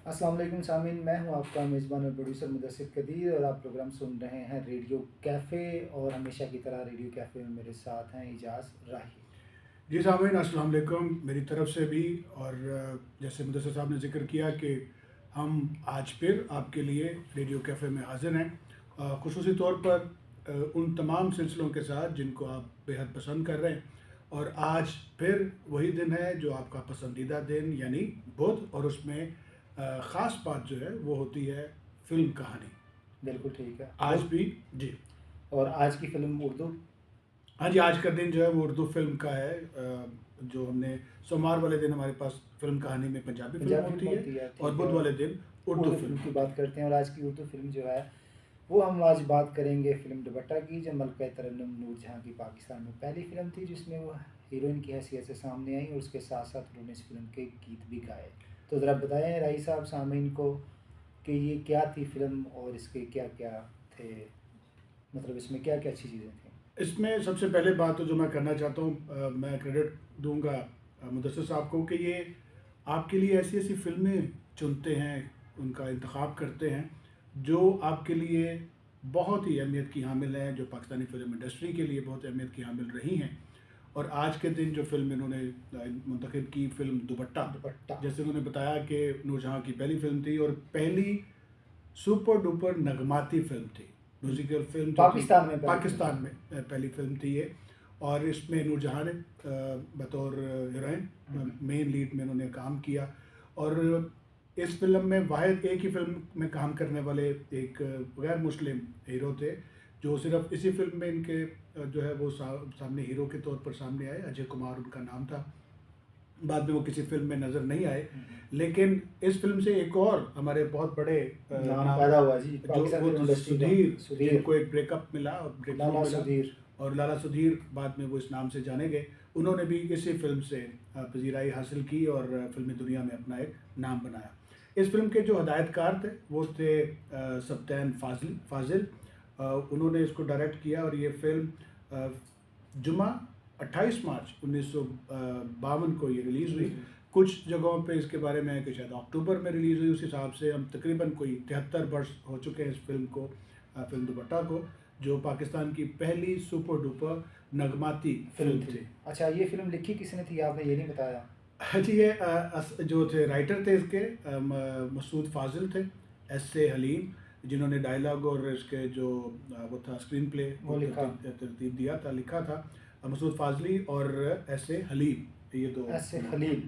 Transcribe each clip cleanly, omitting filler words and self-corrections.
अस्सलाम वालेकुम सामीन, मैं हूं आपका मेज़बान और प्रोड्यूसर मुदस्सिर कदीर और आप प्रोग्राम सुन रहे हैं रेडियो कैफ़े। और हमेशा की तरह रेडियो कैफ़े में मेरे साथ हैं इजाज़ राही। जी सामीन अस्सलाम वालेकुम मेरी तरफ से भी। और जैसे मुदस्सिर साहब ने ज़िक्र किया कि हम आज फिर आपके लिए रेडियो कैफ़े में हाज़िर हैं, ख़ुसूसी तौर पर उन तमाम सिलसिलों के साथ जिनको आप बेहद पसंद कर रहे हैं। और आज फिर वही दिन है जो आपका पसंदीदा दिन यानी बुध, और उसमें ख़ास बात जो है वो होती है फ़िल्म कहानी। बिल्कुल ठीक है आज बुध। भी जी। और आज की फ़िल्म उर्दू। हाँ जी, आज का दिन जो है वो उर्दू फिल्म का है। जो हमने सोमवार वाले दिन हमारे पास फिल्म कहानी में पंजाबी फिल्म पंजाबी होती फ़िल्म है, होती है, और ठीक है। बुध और वाले दिन उर्दू उर्दू फिल्म फ़िल्म की होती बात है। करते हैं और आज की उर्दू फ़िल्म जो है वो हम आज बात करेंगे फ़िल्म दुपट्टा की, जो मलका तरन्नुम नूरजहाँ की पाकिस्तान में पहली फ़िल्म थी जिसमें वो हीरोइन की हैसियत से सामने आई और उसके साथ साथ उन्होंने इस फ़िल्म के गीत भी गाए। तो ज़रा बताएं राही साहब सामीन को कि ये क्या थी फ़िल्म और इसके क्या क्या थे, मतलब इसमें क्या क्या अच्छी चीज़ें थी। इसमें सबसे पहले बात तो जो मैं करना चाहता हूँ, मैं क्रेडिट दूंगा मुदस्सिर साहब को कि ये आपके लिए ऐसी ऐसी फिल्में चुनते हैं, उनका इंतखाब करते हैं जो आपके लिए बहुत ही अहमियत की हामिल हैं, जो पाकिस्तानी फ़िल्म इंडस्ट्री के लिए बहुत अहमियत की हामिल रही हैं। और आज के दिन जो फ़िल्म इन्होंने मुंतखब की, फ़िल्म दुपट्टा, दुपट्टा। जैसे उन्होंने बताया कि नूरजहाँ की पहली फ़िल्म थी और पहली सुपर डुपर नगमाती फ़िल्म थी, म्यूज़िकल फ़िल्म जो थी पाकिस्तान में पहली फिल्म पाकिस्तान थी। में पहली फ़िल्म थी ये। और इसमें नूरजहाँ ने बतौर हीरोइन मेन लीड में उन्होंने काम किया। और इस फ़िल्म में वाहिद एक ही फ़िल्म में काम करने वाले एक गैर मुस्लिम हीरो थे, जो सिर्फ इसी फ़िल्म में इनके जो है वो सामने हीरो के तौर पर सामने आए। अजय कुमार उनका नाम था। बाद में वो किसी फ़िल्म में नज़र नहीं आए, लेकिन इस फ़िल्म से एक और हमारे बहुत बड़े नाम नाम पैदा हुआ जी जो पाकिस्तान वो फिल्म थे इंडस्ट्री का। सुधीर, सुधीर। जिनको एक ब्रेकअप मिला और ब्रेक थ्रू लाला मिला। सुधीर। और लाला सुधीर बाद में वो इस नाम से जाने गए। उन्होंने भी इसी फ़िल्म से पज़ीराई हासिल की और फ़िल्मी दुनिया में अपना एक नाम बनाया। इस फ़िल्म के जो हिदायतकार थे वो थे सब्तैन फ़ाज़िल। उन्होंने इसको डायरेक्ट किया और ये फ़िल्म जुमा 28 मार्च 1952 को ये रिलीज़ हुई। कुछ जगहों पे इसके बारे में है कि शायद अक्टूबर में रिलीज़ हुई। उस हिसाब से हम तकरीबन कोई 73 वर्ष हो चुके हैं इस फ़िल्म को, फ़िल्म दुपट्टा को, जो पाकिस्तान की पहली सुपर डुपर नगमाती फिल्म फ़िल्म थी। थी। अच्छा, ये फ़िल्म लिखी किसने थी, आपने ये नहीं बताया। हाँ जी, ये जो थे राइटर थे इसके मसूद फाजिल थे, एस ए हलीम, जिन्होंने डायलॉग और इसके जो वो था स्क्रीन प्ले को वो लिखा तरतीब दिया था, लिखा था मसूद फाजली और एस ए हलीम, ये दो एस ए लोग थे। खलील।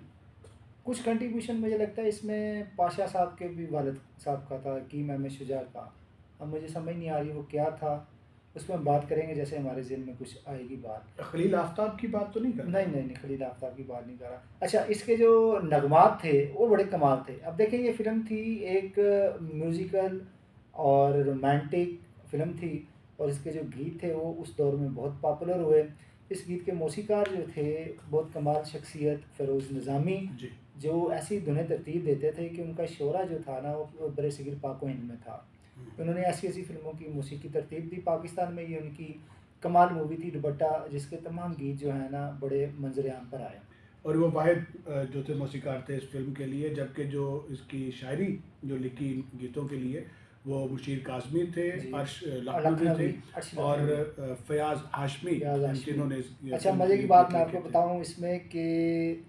कुछ कंट्रीब्यूशन मुझे लगता है इसमें पाशा साहब के भी वालिद साहब का था, की मैम शुजा का। अब मुझे समझ नहीं आ रही वो क्या था, उसमें हम बात करेंगे जैसे हमारे ज़हन में कुछ आएगी बात। खलील आफ्ताब की बात तो नहीं कर रहे नहीं हैं? नहीं नहीं, खलील आफ्ताब की बात नहीं कर रहा। अच्छा, इसके जो नगमात थे वो बड़े कमाल थे। अब देखिए, ये फ़िल्म थी एक म्यूज़िकल और रोमांटिक फ़िल्म थी और इसके जो गीत थे वो उस दौर में बहुत पॉपुलर हुए। इस गीत के मौसीकार जो थे बहुत कमाल शख्सियत फ़िरोज़ निज़ामी, जी। जो ऐसी धुनें तरतीब देते थे कि उनका शोरा जो था ना वो बरसगीर पाक व हिंद में था। उन्होंने ऐसी-ऐसी फ़िल्मों की मौसीकी तरतीब दी पाकिस्तान में। ये उनकी कमाल मूवी थी दुपट्टा, जिसके तमाम गीत जो हैं ना बड़े मंज़र आम पर आए। और वो वाहिद जो थे मौसीकार थे इस फिल्म के लिए, जबकि जो इसकी शायरी जो लिखी इन गीतों के लिए वो मुशीर काज़मी थे, जी। अर्श और लखनवी थे लखनवी, अर्श और लखनवी, फ़याज़ हाशमी, फ़याज़ इन हाशमी। तीनों ने ये अच्छा, फिल्म मज़े के की लिए बात गीत मैं लिखे आपको थे। बताऊँ इसमें कि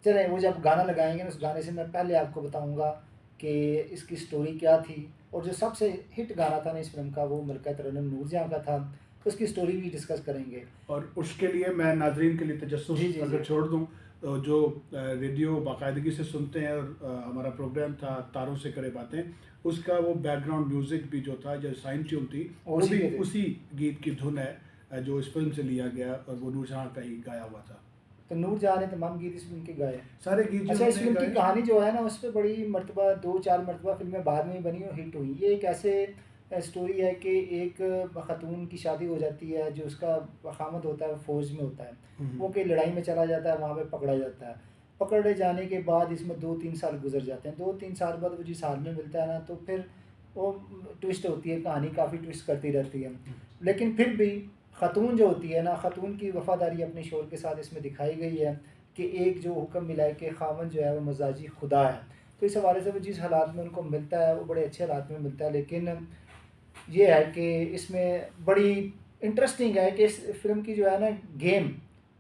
चलें, वो जब गाना लगाएँगे ना उस गाने से मैं पहले आपको बताऊँगा कि इसकी स्टोरी क्या थी। और जो सबसे हिट गाना था ना इस फ़िल्म का वो मलका तरन्नुम नूरजहाँ का था। उसकी स्टोरी भी डिस्कस करेंगे। और उसके लिए मैं नाज़रीन के लिए तजस्सुस जी, जी, जी। अगर छोड़ दूँ, तो जो रेडियो बाकायदगी से सुनते हैं और हमारा प्रोग्राम था तारों से करे बातें, उसका वो बैकग्राउंड म्यूज़िक भी जो था, जो साइन ट्यून थी, वो उसी भी के थे। उसी गीत की धुन है जो इस फिल्म से लिया गया और वो नूरजहाँ का ही गाया हुआ था। तो नूरजहाँ ने तमाम गीत इस फ़िल्म के गाए। सारे गीत अच्छा, इस जिन्होंने फ़िल्म की गाए इसमें। कहानी जो है ना उस पे बड़ी मर्तबा 2-4 मर्तबा फ़िल्में बाद में बनी और हिट हुई। ये एक ऐसे स्टोरी है कि एक ख़ातून की शादी हो जाती है, जो उसका ख़ामद होता है वो फ़ौज में होता है। वो कहीं लड़ाई में चला जाता है, वहाँ पे पकड़ा जाता है। पकड़े जाने के बाद इसमें 2-3 साल गुज़र जाते हैं। 2-3 साल बाद वो जिस हाल में मिलता है ना, तो फिर वो ट्विस्ट होती है कहानी, काफ़ी ट्विस्ट करती रहती है। लेकिन फिर भी ख़ातून जो होती है ना, ख़ातून की वफ़ादारी अपने शौहर के साथ इसमें दिखाई गई है कि एक जो हुक्म मिला है कि ख़ावंद जो है वो मज़ाजी खुदा है। तो इस हवाले से वो जिस हालात में उनको मिलता है वो बड़े अच्छे हालात में मिलता है। लेकिन ये है कि इसमें बड़ी इंटरेस्टिंग है कि इस फ़िल्म की जो है ना गेम,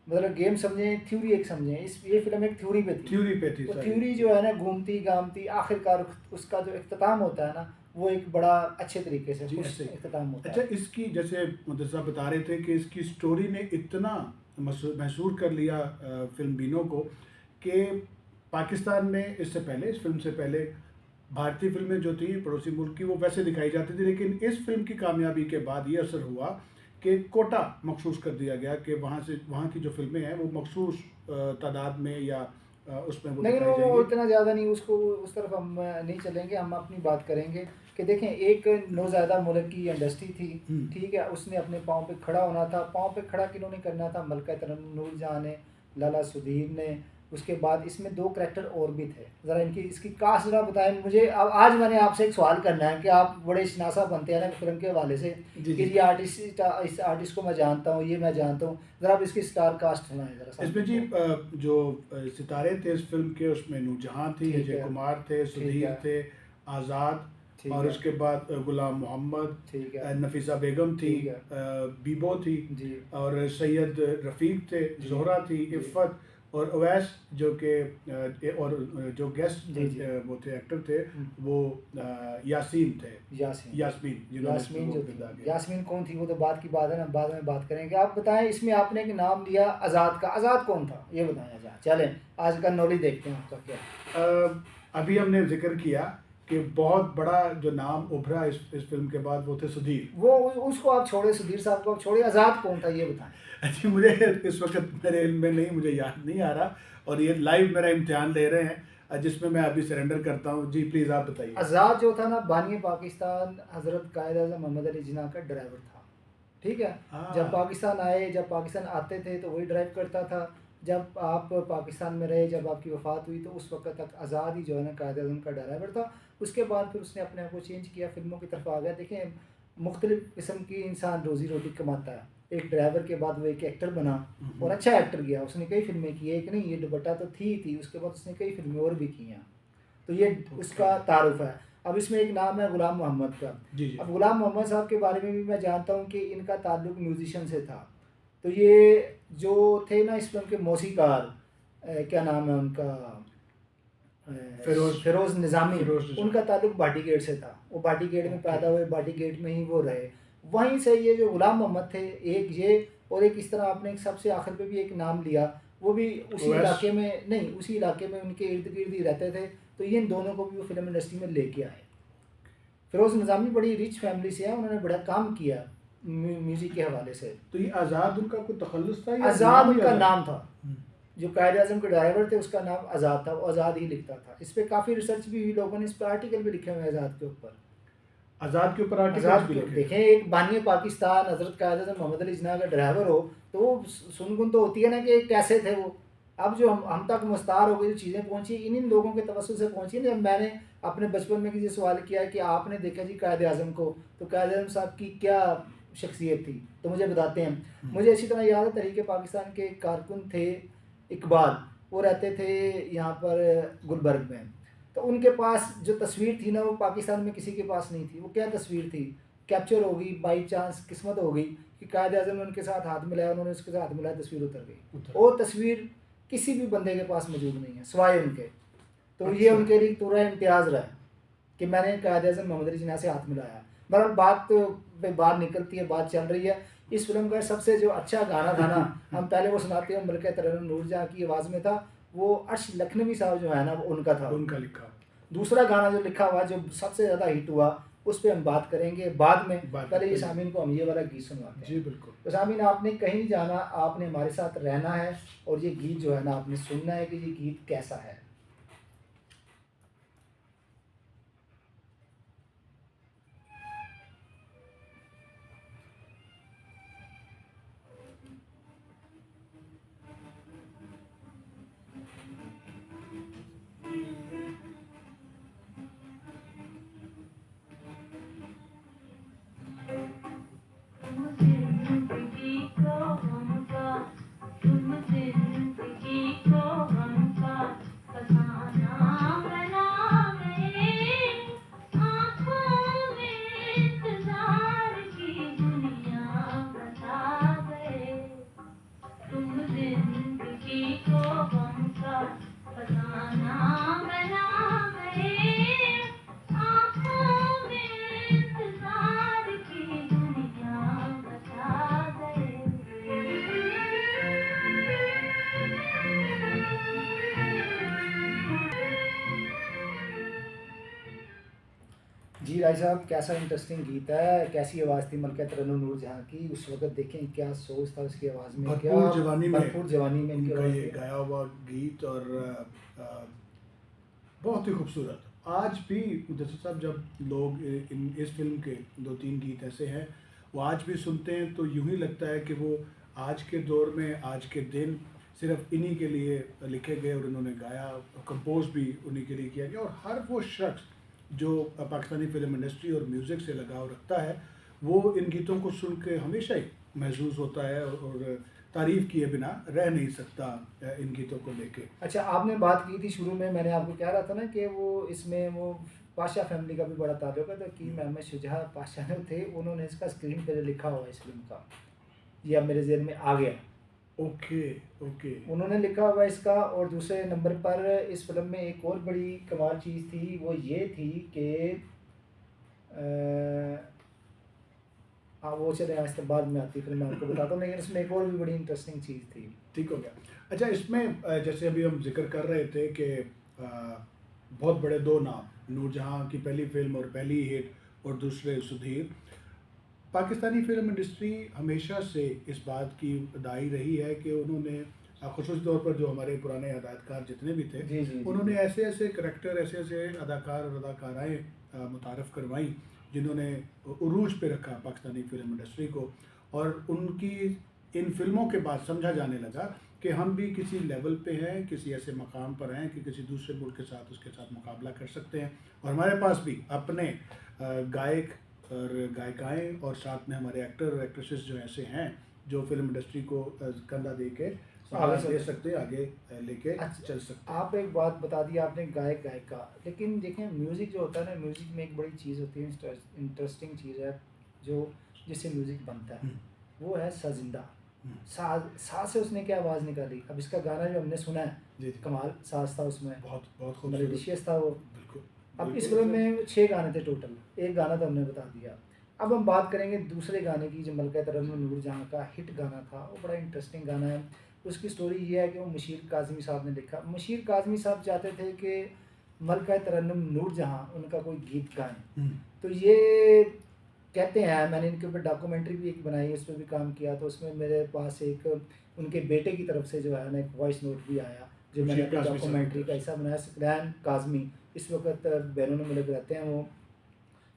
मतलब गेम समझें, थ्योरी एक समझें, इस ये फ़िल्म एक थ्योरी पे थी। थ्योरी पे थी वो सारी। थ्योरी जो है ना घूमती गामती आखिरकार उसका जो इख्तिताम होता है ना वो एक बड़ा अच्छे तरीके से जी खुश ऐसे ही। इख्तिताम होता अच्छा, है। इसकी जैसे मुदस्सिर साहब बता रहे थे कि इसकी स्टोरी ने इतना मशहूर कर लिया फिल्म बीनों को कि पाकिस्तान में इससे पहले, इस फिल्म से पहले भारतीय फिल्में जो थी पड़ोसी मुल्क की वो वैसे दिखाई जाती थी, लेकिन इस फिल्म की कामयाबी के बाद ये असर हुआ कि कोटा मखसूस कर दिया गया कि वहाँ की जो फिल्में हैं वो मखसूस तादाद में या उसमें वो लेकिन दिखाई वो जाएंगी। इतना ज़्यादा नहीं, उसको उस तरफ हम नहीं चलेंगे, हम अपनी बात करेंगे कि देखें एक नौज़ायदा मुल्क की इंडस्ट्री थी, ठीक है, उसने अपने पाँव पे खड़ा होना था। पाँव पे खड़ा किन्होंने करना था? मलका तरन्नुम नूरजहाँ ने, लाला सुधीर ने, उसके बाद इसमें 2 करैक्टर और भी थे। ज़रा इनकी इसकी कास्ट ज़रा बताएं मुझे। अब आज मैंने आपसे एक सवाल करना है कि आप बड़े शनासा बनते हैं ना फिल्म के हवाले से जी कि जी। ये आर्टिस्ट, इस आर्टिस्ट को मैं जानता हूँ, ये मैं जानता हूँ, ज़रा आप इसकी स्टार कास्ट सुनाएं ज़रा इसमें जी सामने। जो सितारे थे इस फिल्म के, उसमें नूरजहाँ थी, ठीक अजय है, कुमार थे, ठीक सुधीर है, थे, आज़ाद, ठीक और है, उसके बाद गुलाम मोहम्मद, ठीक है, नफीसा बेगम थी, ठीक है। बीबो थी, जी, और सैयद रफ़ीक थे, जी, ज़ोहरा थी, जी, इफ़्फ़त और अवैस जो कि और जो गेस्ट जी, जी। वो थे, एक्टर थे, हुँ, वो यासीन थे, यास्मीन। यास्मीन जिन्होंने इसमें यास्मीन वो जो किरदार थी, किया। यास्मीन कौन थी वो तो बाद की बात है ना, बाद में बात करेंगे। आप बताएँ इसमें आपने एक नाम लिया आज़ाद का, आज़ाद कौन था? ये बताएँ आज़ाद। चलें, आज का नॉलेज देखते हैं आपका क्या है। अभी हमने जिक्र किया कि बहुत बड़ा जो नाम उभरा इस फिल्म के बाद वो थे सुधीर। वो उसको आप छोड़े, सुधीर साहब को आप छोड़िए, आज़ाद कौन था ये बताएँ? जी, मुझे इस वक्त मेरे इल्म में नहीं, मुझे याद नहीं आ रहा, और ये लाइव मेरा इम्तिहान ले रहे हैं जिसमें मैं अभी सरेंडर करता हूँ। जी प्लीज़ आप बताइए। आज़ाद जो था ना बानी पाकिस्तान हज़रत कायद आज़म मोहम्मद अली जिन्ना का ड्राइवर था, ठीक है। जब हाँ। पाकिस्तान आए, जब पाकिस्तान आते थे तो वही ड्राइव करता था। जब आप पाकिस्तान में रहे, जब आपकी वफ़ात हुई तो उस वक्त तक आज़ाद ही जो है ना कायद आज़म का ड्राइवर था। उसके बाद फिर उसने अपने आप को चेंज किया, फ़िल्मों की तरफ आ गया। देखें मुख्तलिफ़ किस्म की इंसान रोज़ी रोटी कमाता है। एक ड्राइवर के बाद वो एक एक्टर बना और अच्छा एक्टर गया, उसने कई फ़िल्में की, एक नहीं ये दुपट्टा तो थी, उसके बाद उसने कई फ़िल्में और भी की हैं। तो ये उसका तारुफ है। अब इसमें एक नाम है गुलाम मोहम्मद का। जी जी। अब गुलाम मोहम्मद साहब के बारे में भी मैं जानता हूँ कि इनका ताल्लुक म्यूज़िशियन से था। तो ये जो थे ना इस फ़िल्म के मौसीकार, क्या नाम है उनका, फिरोज फ़िरोज़ निज़ामी, फिरोज निज़ाम। उनका ताल्लुक भाटी गेट से था। वो भाटी गेट में ओके। पैदा हुए, भाटी गेट में ही वो रहे। वहीं से ये जो गुलाम मोहम्मद थे, एक ये और एक इस तरह आपने एक सबसे आखिर पे भी एक नाम लिया, वो भी उसी ओवैस। इलाके में नहीं, उसी इलाके में उनके इर्द-गिर्द ही रहते थे। तो ये इन दोनों को भी वो फ़िल्म इंडस्ट्री में लेके आए। फ़िरोज़ निज़ामी बड़ी रिच फैमिली से है, उन्होंने बड़ा काम किया म्यूज़िक के हवाले से। तो ये आज़ाद उनका कोई तखल्लुस था या आज़ाद नाम ही उनका आज़ाद? नाम था। हम्म। जो कायद आज़म के ड्राइवर थे उसका नाम आज़ाद था, वो आज़ाद ही लिखता था। इस पे काफ़ी रिसर्च भी हुई, लोगों ने इस पे आर्टिकल भी लिखे हुए हैं आज़ाद के ऊपर। आज़ाद के ऊपर आर्टिकल्स आज़ाद भी क्यों लिखे देखें, हैं। एक बानी पाकिस्तान हज़रत कायद आज़म मोहम्मद अली जिन्ना का ड्राइवर हो तो वो सुनगुन तो होती है ना कि कैसे थे वो। अब जो हम तक मुस्तार हो गई जो चीज़ें पहुँची इन लोगों के तवज्जुह से पहुँची ना। जब मैंने अपने बचपन में किसी से सवाल किया कि आपने देखा जी कायद आज़म को, तो कायद आज़म साहब की क्या शख्सियत थी, तो मुझे बताते हैं। मुझे अच्छी तरह याद है तहरीक पाकिस्तान के कारकुन थे इकबाल, वो रहते थे यहाँ पर गुलबर्ग में। तो उनके पास जो तस्वीर थी ना वो पाकिस्तान में किसी के पास नहीं थी। वो क्या तस्वीर थी, कैप्चर हो गई, बाई चांस किस्मत हो गई कि कायद आज़म ने उनके साथ हाथ मिलाया, उन्होंने उसके साथ मिलाया, तस्वीर उतर गई। वो तस्वीर किसी भी बंदे के पास मौजूद नहीं है सिवाय उनके। तो ये अच्छा। उनके लिए पूरा इम्तियाज़ रहा है कि मैंने कायद आज़म मोहम्मद अली जिन्ना से हाथ मिलाया। बहरहाल बात तो बात निकलती है, बात चल रही है। इस फिल्म का सबसे जो अच्छा गाना था ना, हम पहले वो सुनाते हैं, मलका तरन्नुम नूरजहाँ की आवाज़ में था, वो अर्श लखनवी साहब जो है ना वो उनका था। उनका लिखा। दूसरा गाना जो लिखा हुआ जो सबसे ज़्यादा हिट हुआ उस पर हम बात करेंगे बाद में। पहले ये सामीन को हम ये वाला गीत सुनवाते हैं। जी बिल्कुल। तो सामीन आपने कहीं नहीं जाना, आपने हमारे साथ रहना है और ये गीत जो है ना आपने सुनना है कि ये गीत कैसा है। जी राय साहब, कैसा इंटरेस्टिंग गीत है, कैसी आवाज़ थी मलका तरन्नुम नूर जहाँ की उस वक़्त। देखें क्या सोच था उसकी आवाज़ में, क्या भरपूर जवानी में भरपूर जवानी में इनकी उनका आवाज़ ये थी। गाया हुआ गीत, और बहुत ही खूबसूरत। आज भी जैसे साहब, जब लोग इस फिल्म के दो तीन गीत ऐसे हैं वो आज भी सुनते हैं तो यूं ही लगता है कि वो आज के दौर में, आज के दिन सिर्फ इन्हीं के लिए लिखे गए और उन्होंने गाया, कंपोज भी उन्हीं के लिए किया गया। और हर वो शख्स जो पाकिस्तानी फिल्म इंडस्ट्री और म्यूज़िक से लगाव रखता है वो इन गीतों को सुन के हमेशा ही महसूस होता है और तारीफ़ किए बिना रह नहीं सकता इन गीतों को लेके। अच्छा, आपने बात की थी शुरू में, मैंने आपको कह रहा था ना कि वो इसमें वो पाशा फैमिली का भी बड़ा ताल्लुक है, तो की मोहम्मद शुजा पाशा जो थे उन्होंने इसका स्क्रीन पे लिखा हुआ है इस फिल्म का। ये अब मेरे ज़हन में आ गया। Okay, okay. उन्होंने लिखा हुआ इसका। और दूसरे नंबर पर इस फिल्म में एक और बड़ी कमाल चीज़ थी, वो ये थी कि हाँ वो चले आज तक बाद में आती फिर मैं आपको बताता हूँ, लेकिन इसमें एक और भी बड़ी इंटरेस्टिंग चीज़ थी। ठीक हो गया। अच्छा, इसमें जैसे अभी हम जिक्र कर रहे थे कि बहुत बड़े दो नाम, नूरजहां की पहली फिल्म और पहली हिट, और दूसरे सुधीर। पाकिस्तानी फिल्म इंडस्ट्री हमेशा से इस बात की दाई रही है कि उन्होंने ख़ुसूस तौर पर जो हमारे पुराने हदायतकार जितने भी थे, जी जी उन्होंने ऐसे ऐसे करैक्टर, ऐसे ऐसे अदाकार और अदाकाराएँ मुतारफ़ करवाई जिन्होंने उरूज पे रखा पाकिस्तानी फिल्म इंडस्ट्री को। और उनकी इन फिल्मों के बाद समझा जाने लगा कि हम भी किसी लेवल पे हैं, किसी ऐसे मकाम पर हैं कि किसी दूसरे मुल्क के साथ उसके साथ मुकाबला कर सकते हैं। और हमारे पास भी अपने गायक और गायिकाएँ और साथ में हमारे एक्टर और एक्ट्रेसेस जो ऐसे हैं जो फिल्म इंडस्ट्री को कंधा दे के आगे ले सकते हैं, आगे लेके अच्छा, चल सकते हैं। आप एक बात बता दी आपने गायक गायिका, लेकिन देखें म्यूज़िक जो होता है ना, म्यूज़िक में एक बड़ी चीज़ होती है, इंटरेस्टिंग चीज़ है जो जिससे म्यूज़िक बनता है, वो है साजिंदा। साज साज से उसने क्या आवाज़ निकाली। अब इसका गाना जो हमने सुना है, जी, जी। कमाल साज था उसमें, बहुत बहुत खूबसूरत। मेलोडिशियस था वो। बिल्कुल, अब इस बिल्कुल फिल्म सर। में 6 गाने थे टोटल, एक गाना तो हमने बता दिया। अब हम बात करेंगे दूसरे गाने की जो मलका तरन्नुम नूर जहाँ का हिट गाना था, वो बड़ा इंटरेस्टिंग गाना है। उसकी स्टोरी ये है कि वो मुशीर काज़मी साहब ने लिखा। मुशीर काज़मी साहब चाहते थे कि मलका तरन्नुम नूर जहाँ उनका कोई गीत गाएँ। तो ये कहते हैं, मैंने इनके ऊपर डॉक्यूमेंट्री भी एक बनाई, उस पर भी काम किया, तो उसमें मेरे पास एक उनके बेटे की तरफ से जो है ना एक वॉइस नोट भी आया जो मैंने मुशीर अपनी काज़मी साहब की डॉक्यूमेंट्री तरफ का से। हिस्सा बनाया। सकलैन काज़मी इस वक्त बैरून मुल्क रहते हैं वो।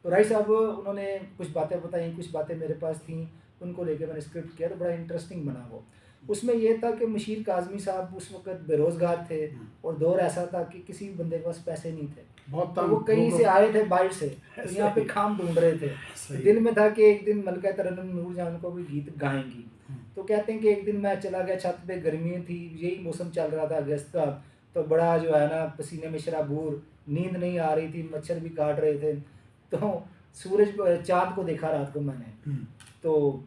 तो राय साहब उन्होंने कुछ बातें बताई, कुछ बातें मेरे पास थी, उनको लेके मैंने स्क्रिप्ट किया तो बड़ा इंटरेस्टिंग बना वो। उसमें ये था कि मुशीर काज़मी साहब उस वक्त बेरोज़गार थे और दौर ऐसा था कि किसी भी बंदे के पास पैसे नहीं थे, बहुत तो वो तंग कहीं से आए थे बाहर से, तो यहाँ पे सही। काम ढूंढ रहे थे। सही। दिल में था कि एक दिन मलका तरन्नुम नूर जहाँ को भी गीत गाएंगी। तो कहते हैं कि एक दिन मैं चला गया छत पे, गर्मी थी, यही मौसम चल रहा था अगस्त का, तो बड़ा जो है ना पसीने में शराबूर, नींद नहीं आ रही थी, मच्छर भी काट रहे थे। तो चाँद को देखा रात को मैंने, तो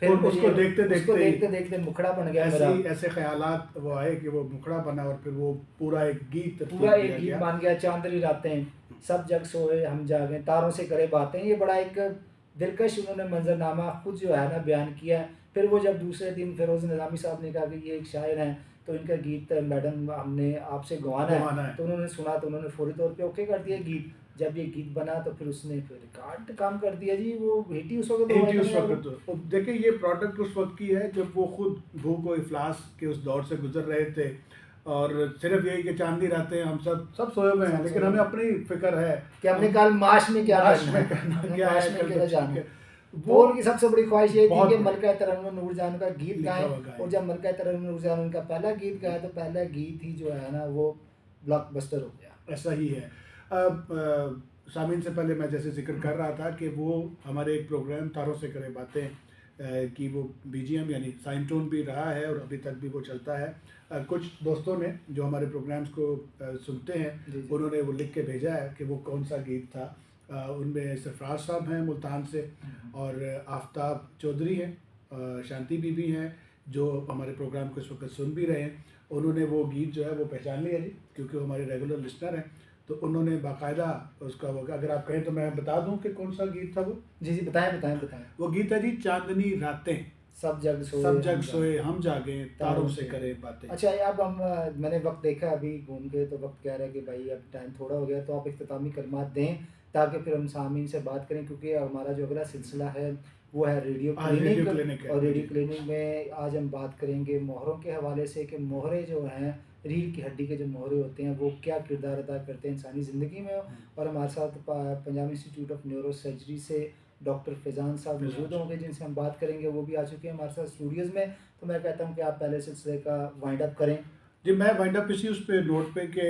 फिर और मुझे उसको देखते उसको देखते ही देखते देखते मुखड़ा बन गया ऐसे मेरा। ऐसे ख्यालात वो आए कि वो मुखड़ा बना और फिर वो पूरा एक गीत तरतीब पूरा दिया एक गीत गया। मान गया, चांदनी रातें, सब जग सोए हम जागे, तारों से करे बातें। ये बड़ा एक दिलकश उन्होंने मंजरनामा खुद जो है ना बयान किया है। फिर वो जब दूसरे दिन फिरोज निज़ामी साहब ने कहा कि ये एक शायर हैं तो इनका गीत मैडम हमने आपसे गंवाना गंवाना है, है। तो उन्होंने सुना तो उन्होंने फौरी तौर पे ओके कर दिया गीत। जब ये गीत बना तो फिर उसने फिर रिकॉर्ड काम कर दिया जी, वो हिट ही उस वक्त हुआ हिट ही उस था। वक्त तो देखिए, ये प्रोडक्ट उस वक्त की है जब वो खुद भूख और इफलास के उस दौर से गुजर रहे थे और सिर्फ यही कि चांदी रातें हम सब सोए हुए हैं, सब लेकिन सोए हमें हुए। अपनी फिक्र है कि हमने कल माश में क्या माश करना में है, करना हमने क्या माश है, में कल क्या को जाना है। वो वो उनकी सबसे बड़ी ख्वाहिश ये थी बहुत कि बड़ी। मलका तरन्नुम नूरजहां का गीत लिखा गाएं, हुआ गाएं। और जब मलका तरन्नुम नूरजहां उनका पहला गीत गाया तो पहला गीत ही जो है ना वो ब्लॉकबस्टर हो गया। ऐसा ही है। अब सामीन से पहले मैं जैसे जिक्र कर रहा था कि वो हमारे एक प्रोग्राम तारों से करे बातें कि वो बीजीएम यानी साइन टोन भी रहा है और अभी तक भी वो चलता है। कुछ दोस्तों ने जो हमारे प्रोग्राम्स को सुनते हैं, जी, जी। उन्होंने वो लिख के भेजा है कि वो कौन सा गीत था। उनमें सरफराज साहब हैं मुल्तान से, और आफ्ताब चौधरी हैं, शांति बीबी हैं जो हमारे प्रोग्राम को इस वक्त सुन भी रहे हैं। उन्होंने वो गीत जो है वो पहचान लिया जी, क्योंकि वो हमारे रेगुलर लिसनर हैं, तो उन्होंने बाकायदा उसका वो, अगर आप कहें तो मैं बता दूं कि कौन सा गीत था वो। जी जी, बताएं बताएं बताएं। वो गीत है जी, चांदनी रातें, सब जग सोए सब हम जग जागे। सोए हम जागे, तारों से करे बातें। अच्छा, अब हम मैंने वक्त देखा अभी घूम के, तो वक्त कह रहा है कि भाई अब टाइम थोड़ा हो गया, तो आप इख्तितामी कलमात दें ताकि फिर हम सामीन से बात करें, क्योंकि हमारा जो अगला सिलसिला है वो है रेडियो हाँ, ये रेडियो क्लिनिक। क्लिनिक है। और रेडियो जी। क्लिनिक में आज हम बात करेंगे मोहरों के हवाले से कि मोहरे जो हैं, रीढ़ की हड्डी के जो मोहरे होते हैं वो क्या किरदार अदा करते हैं इंसानी ज़िंदगी में। और हमारे साथ Punjab institute of neuro surgery से डॉक्टर फैज़ान साहब फैज़ान मौजूद साहब। होंगे, जिनसे हम बात करेंगे। वो भी आ चुके हैं हमारे साथ स्टूडियोज़ में। तो मैं कहता हूँ कि आप पहले सिलसिले का वाइंड अप करें। जी, मैं वाइंड अप इसी उस पे नोट पे कि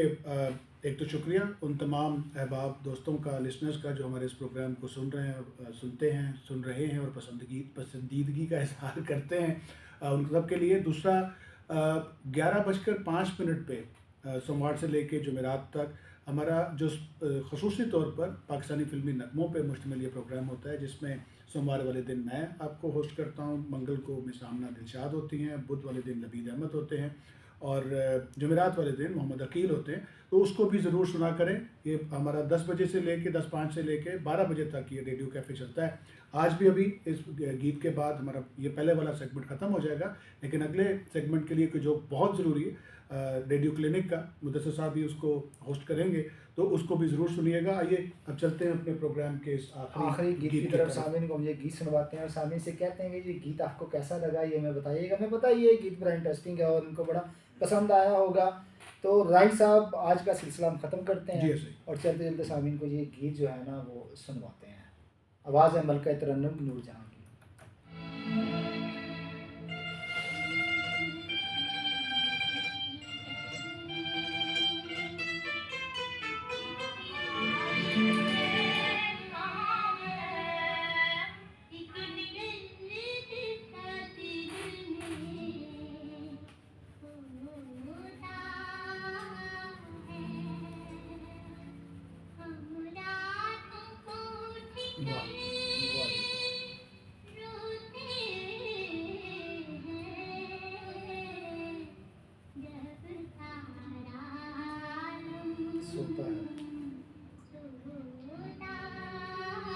एक तो शुक्रिया उन तमाम अहबाब दोस्तों का, लिसनर्स का, जो हमारे इस प्रोग्राम को सुन रहे हैं, सुनते हैं, सुन रहे हैं और पसंदीदगी का इज़हार करते हैं, उन सब के लिए। दूसरा, 11:05 पे सोमवार से लेके जुमेरात तक हमारा जो ख़ुसूसी तौर पर पाकिस्तानी फ़िल्मी नगमों पे मुश्तमिल ये प्रोग्राम होता है, जिसमें सोमवार वाले दिन मैं आपको होस्ट करता हूँ, मंगल को मिस आमना दिलशाद होती हैं, बुध वाले दिन लबीद अहमद होते हैं और जुमेरात वाले दिन मोहम्मद अकील होते हैं। तो उसको भी ज़रूर सुना करें। ये हमारा 10 बजे से लेके 10:05 से लेके 12 बजे तक ये रेडियो कैफ़े चलता है। आज भी अभी इस गीत के बाद हमारा ये पहले वाला सेगमेंट ख़त्म हो जाएगा, लेकिन अगले सेगमेंट के लिए कि जो बहुत ज़रूरी है, रेडियो क्लिनिक का मुदस्सिर साहब भी उसको होस्ट करेंगे, तो उसको भी ज़रूर सुनिएगा। आइए अब चलते हैं अपने प्रोग्राम के इस आखिरी गीत की तरफ। सामीन को हम ये गीत सुनवाते हैं और सामीन से कहते हैं कि ये गीत आपको कैसा लगा, ये हमें बताइएगा। हमें पता है ये गीत बड़ा इंटरेस्टिंग है और उनको बड़ा पसंद आया होगा। तो राइट साहब, आज का सिलसिला हम ख़त्म करते हैं और चलते चलते सामीन को ये गीत जो है ना वो सुनवाते हैं। आवाज़ है मलका तरन्नुम नूरजहां की।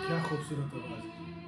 क्या खूबसूरत आवाज़ है।